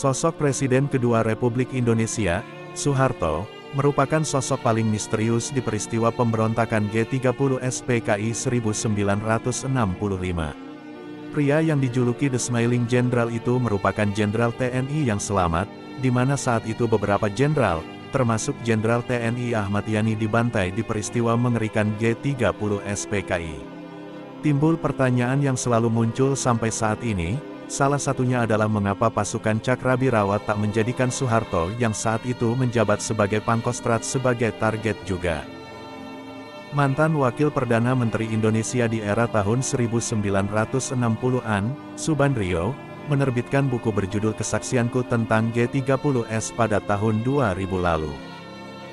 Sosok Presiden kedua Republik Indonesia, Soeharto, merupakan sosok paling misterius di peristiwa pemberontakan G30 SPKI 1965. Pria yang dijuluki The Smiling General itu merupakan Jenderal TNI yang selamat, di mana saat itu beberapa jenderal, termasuk Jenderal TNI Ahmad Yani dibantai di peristiwa mengerikan G30 SPKI. Timbul pertanyaan yang selalu muncul sampai saat ini, salah satunya adalah mengapa pasukan Cakrabirawat tak menjadikan Soeharto yang saat itu menjabat sebagai Pangkostrat sebagai target juga. Mantan Wakil Perdana Menteri Indonesia di era tahun 1960-an, Subandrio, menerbitkan buku berjudul Kesaksianku tentang G30S pada tahun 2000 lalu.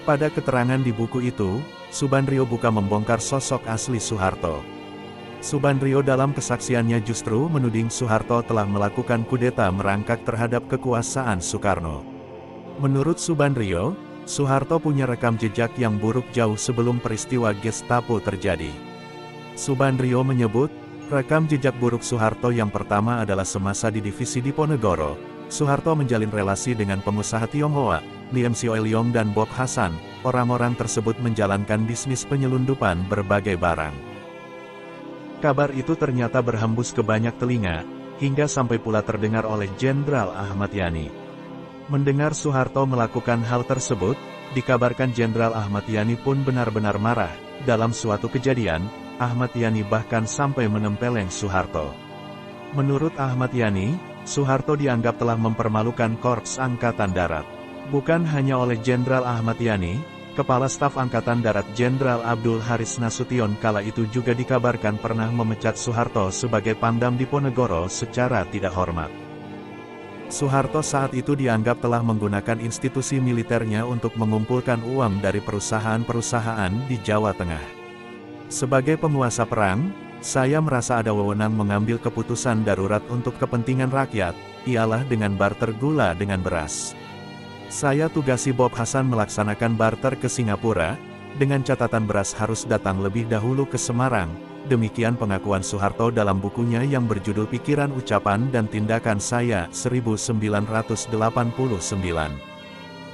Pada keterangan di buku itu, Subandrio buka membongkar sosok asli Soeharto. Subandrio dalam kesaksiannya justru menuding Soeharto telah melakukan kudeta merangkak terhadap kekuasaan Soekarno. Menurut Subandrio, Soeharto punya rekam jejak yang buruk jauh sebelum peristiwa Gestapo terjadi. Subandrio menyebut, rekam jejak buruk Soeharto yang pertama adalah semasa di divisi Diponegoro, Soeharto menjalin relasi dengan pengusaha Tionghoa, Liem Sioe Leong dan Bob Hasan. Orang-orang tersebut menjalankan bisnis penyelundupan berbagai barang. Kabar itu ternyata berhembus ke banyak telinga, hingga sampai pula terdengar oleh Jenderal Ahmad Yani. Mendengar Soeharto melakukan hal tersebut, dikabarkan Jenderal Ahmad Yani pun benar-benar marah. Dalam suatu kejadian, Ahmad Yani bahkan sampai menempeleng Soeharto. Menurut Ahmad Yani, Soeharto dianggap telah mempermalukan Korps Angkatan Darat. Bukan hanya oleh Jenderal Ahmad Yani, Kepala Staf Angkatan Darat Jenderal Abdul Haris Nasution kala itu juga dikabarkan pernah memecat Soeharto sebagai Pangdam Diponegoro secara tidak hormat. Soeharto saat itu dianggap telah menggunakan institusi militernya untuk mengumpulkan uang dari perusahaan-perusahaan di Jawa Tengah. Sebagai penguasa perang, saya merasa ada wewenang mengambil keputusan darurat untuk kepentingan rakyat, ialah dengan barter gula dengan beras. Saya tugasi Bob Hasan melaksanakan barter ke Singapura, dengan catatan beras harus datang lebih dahulu ke Semarang. Demikian pengakuan Soeharto dalam bukunya yang berjudul Pikiran Ucapan dan Tindakan Saya 1989.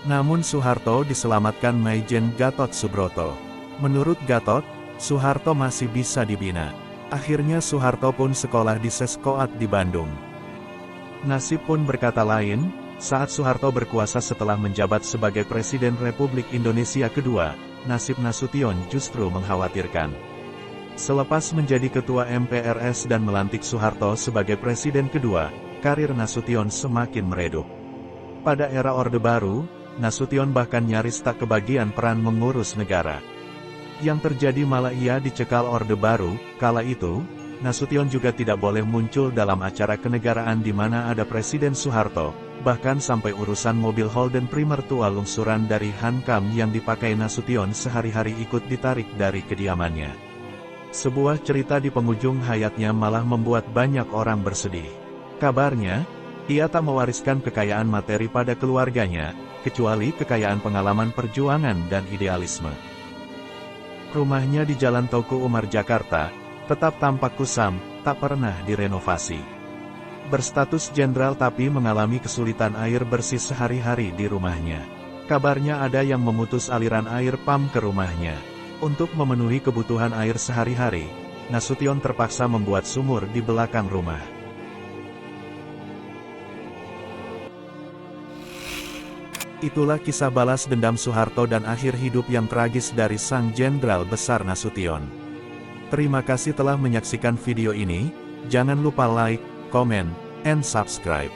Namun Soeharto diselamatkan Maijen Gatot Subroto. Menurut Gatot, Soeharto masih bisa dibina. Akhirnya Soeharto pun sekolah di Seskoat di Bandung. Nasib pun berkata lain. Saat Soeharto berkuasa setelah menjabat sebagai Presiden Republik Indonesia kedua, nasib Nasution justru mengkhawatirkan. Selepas menjadi Ketua MPRS dan melantik Soeharto sebagai Presiden kedua, karir Nasution semakin meredup. Pada era Orde Baru, Nasution bahkan nyaris tak kebagian peran mengurus negara. Yang terjadi malah ia dicekal Orde Baru. Kala itu, Nasution juga tidak boleh muncul dalam acara kenegaraan di mana ada Presiden Soeharto. Bahkan sampai urusan mobil Holden Primer tua lungsuran dari Hankam yang dipakai Nasution sehari-hari ikut ditarik dari kediamannya. Sebuah cerita di penghujung hayatnya malah membuat banyak orang bersedih. Kabarnya, ia tak mewariskan kekayaan materi pada keluarganya, kecuali kekayaan pengalaman perjuangan dan idealisme. Rumahnya di Jalan Tauku Umar, Jakarta, tetap tampak kusam, tak pernah direnovasi. Berstatus jenderal tapi mengalami kesulitan air bersih sehari-hari di rumahnya. Kabarnya ada yang memutus aliran air PAM ke rumahnya. Untuk memenuhi kebutuhan air sehari-hari, Nasution terpaksa membuat sumur di belakang rumah. Itulah kisah balas dendam Soeharto dan akhir hidup yang tragis dari sang Jenderal Besar Nasution. Terima kasih telah menyaksikan video ini. Jangan lupa like, comment, and subscribe.